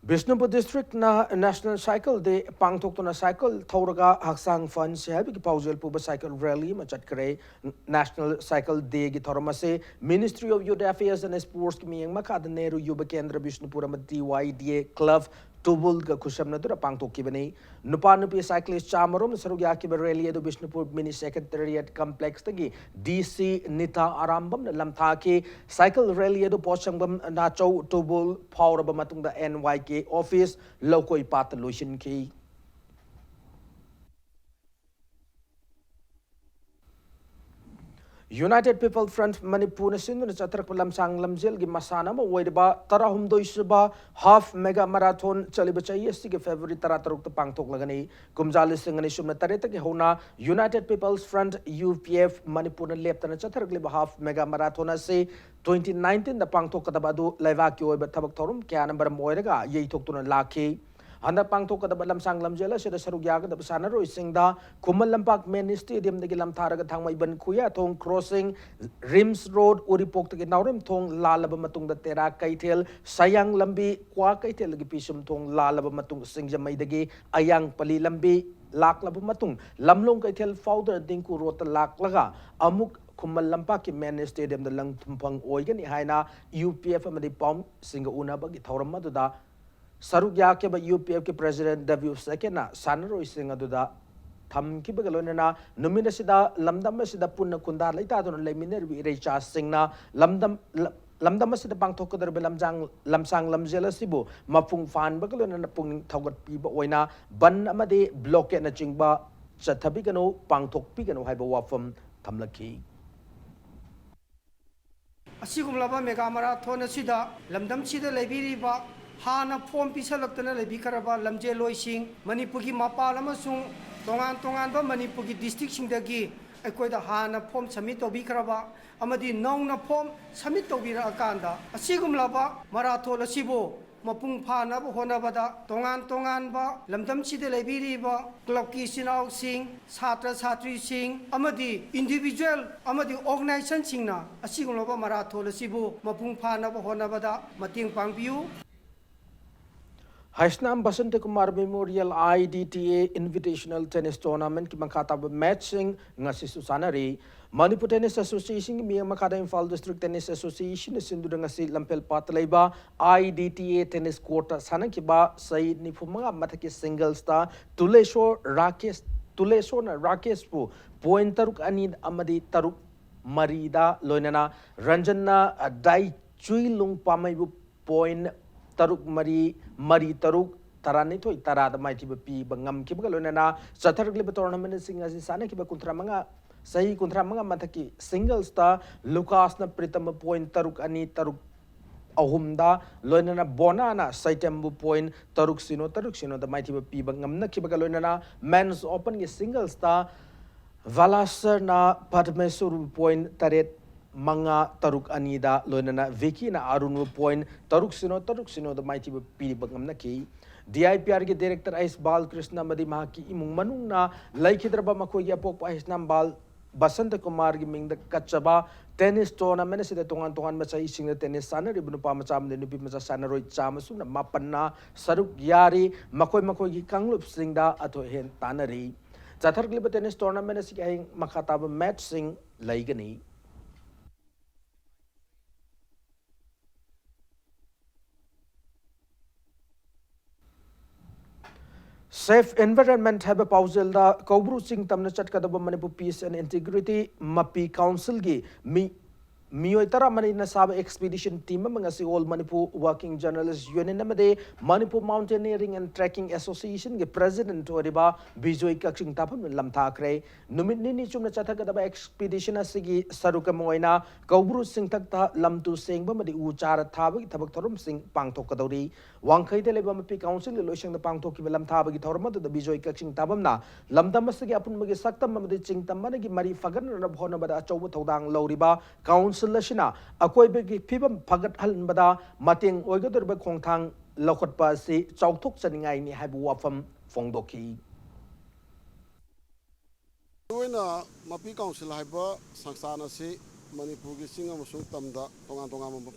Bishnupur District na National Cycle Day pangthok to na cycle thoraga haksang fund se habi ki paujel puba cycle rally machat kare National Cycle Day gi thoramase Ministry of Youth Affairs and Sports ki miyang makad Nehru Yuba Kendra Bishnupur ma DYDA Club Tubul ga khusham na dura pangthok ki bani nupa nupi cyclist chamarom sarugya ki rally do Bishnupur Mini Secretariat Complex tagi DC Nita Arambam na lamtha ki cycle rally do pochambam na chau Tubul power ba matung da NYK office lokoi pat lotion ki United People Front Manipur Sindhu Chatrak Lamsang Lamjel gi Masana ma Waidaba Tarahum Doisba half mega marathon Chalibachay Yesti February Tarataruk the Pangtok Lagani Kumjali Singanishum Tareta Hona United People's Front UPF Manipur Leptana Chatrak half mega marathon say 2019 the Pangtok Katabadu Levakio Tabak Torum Kianamber Moiraga Yetokuna Laki Anda pangthok kada balam sang lamjela sida sarugya kada basana ro isingda Kumal Lampak Main Stadium de lam tharaga thangmai ban khuya thong crossing Rims Road Uripok te naurim thong lalaba matung da tera kaithel sayang lambi kwa kaithel gi pisum thong lalaba matung singjamai dagi ayang pali lambi laklaba matung lamlong kaithel founder dingku rota laklaga amuk Kumal Lampak ki Main Stadium da lang thumpang oigani haina UPF amadi pom singa una bagi thoram maduda Sarugya ke ba UPF ke President Daviu Sekena Sanaro ising aduda tham ki bagalona numina sida lamdam sida punna kundar laita don leminer bi recha singna lamdam sida pangthok kadar belamjang lamsang lamjela sibu mapung fan bagalona pung thogat pi ba oina ban amade blockade na chingba chathabi kano pangthok pi kano haiba wafam thamlaki asigumlaba mega marathon asida lamdam sida lebiriba Hana form pisalakana lebikaraba lamje loising Manipuri mapal amasung tongan ba Manipuri district singdagi akoida hana form submit tobikaraba amadi nauna form submit tobira akanda asigumlaba marathon asibo mapung phana ba honabada tongan ba lamdam side lebiriba club ki sinau sing satra satri sing amadi individual amadi organization singna asigumlaba marathon asibo mapung phana ba honabada mating pangbiu Haisnam Basante Kumar Memorial IDTA Invitational Tennis Tournament ki makata matching ngasi susanari Manipur Tennis Association ki miyang makata Imphal District Tennis Association sindu ngasi lampel patlaiba IDTA Tennis Court sana ki ba sai ni phumanga mathaki singles ta Tuleshwar na Rakesh pu point taruk ani amadi taruk marida loinana Ranjana Dai Chui Lung Pamai point Taruk Mari Taruk Tarani Toy Tarada Mighty Pi Bangam Kibalona Satar Glib tournament sing as Sana Kiba Kuntramanga Sahi Kuntramanga Mataki single star Lucas na Pritama point Taruk Ani Taruk Ahumda Lonana Bonana Saitembu point Taruk Sino the Mighty Pi Bangam Kibalona Men's Open is single star Valasar na Padmesur point Taret Manga Taruk Anida Lonana Vicky na Arunu point Taruk Sino the mighty P Bangam Naki DIPR ke Director Ais Bal Krishna Madi Mahaki Imung Manung na Laikidraba Makoya Pop Ais Nambal Basanta Kumar Giming the Kachaba tennis tournament sida tongan masai sing the tennis sana ribunu pa macam de nupi macha sana roi chamasu na mapanna saruk yari makoi ki kanglup singda ato hen tanari chathar glib tennis tournament si kai makata match sing laigani Safe environment have a pausal da Kobru Singh Tamna Chatkadaba Manipur Peace and Integrity Mapi Council gi mi Miyoi taramani na saba expedition team mangasi All Manipur Working Journalists Union namade Manipur Mountaineering and Trekking Association ge president oriba Bijoi Kakching tapam lamthakre numit nini chumna chathagadaba expedition asigi saruka moina kaubru singthakta lamtu sengba madi uchara thabagi thabak thorum sing pangthokadori wangkhai de leba mapi council le loisang da pangthoki lam thabagi thorum da Bijoi Kakching tabamna lamdam asigi apun magi saktam madi chingtam managi mari fagan na bhona bada achau thodang loriba council Sina, a koi big people pagat halbada, Mating, Oigator Kongtang, Lokot Pasi, Chautok Saningai, ni have wafam Fongdoki. When Mapi Council Haiba, Sangsana Si, Manipur Sing of Tamda, Tongan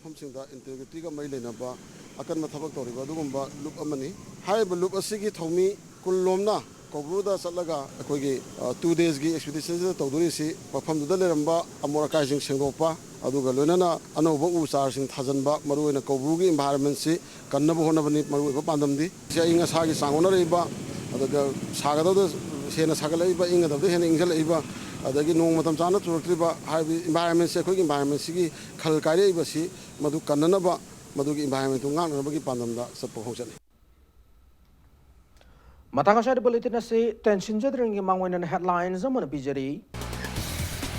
Pumsing, Integrity Mailenaba, Akan Matabakori, Badumba, Loop Amani, Haiba Loop Asigi Tomi, Kulomna. Kobruda Salaga, a 2 days expedition to Todurisi, Pafam to the Leramba, Amorakizing Sengopa, Adugaluna, Anova Usars in Tazanba, Maru in a Kobrugi environment, Kanabonavani, Maru Pandamdi, saying a Sagi Sangonariba, the Sagado, Sena Sagalaiba, Inga, the Henningsalaiba, the Ginomatamsana to Riba, environment, quick environment, Sigi, Kalkari, Basi, Madu Kananaba, Madu environment to Nabagi Pandamda, Sapo. Matangasa bulletin ase tension jadring mangwen headlines amana bijari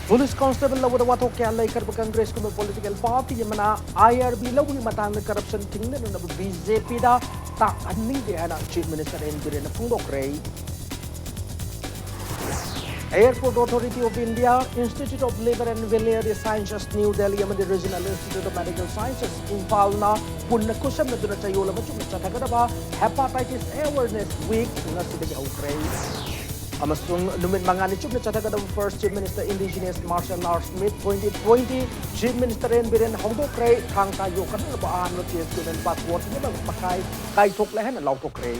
Police Constable lawa wato kya lai kar Congress ko political party yamana IRB lawi matang corruption tingna na BJP da ta anning de ana Chief Minister N.B. na phungdok rei Airport Authority of India, Institute of Labour and Veterinary Sciences, New Delhi, Amadi Regional Institute of Medical Sciences, Impalna, Punna Kusam na duna chayola machuk na chatagaba Hepatitis Awareness Week na sidagi aukray. Amasung lumit mangani chuk na chatagada First Chief Minister Indigenous Martial Arts Meet 2020, Chief Minister N.B. Hongdokray, Thang tayo kanina ba ahan no TSQ ng passport niya makai kay tok lehen na lautokray.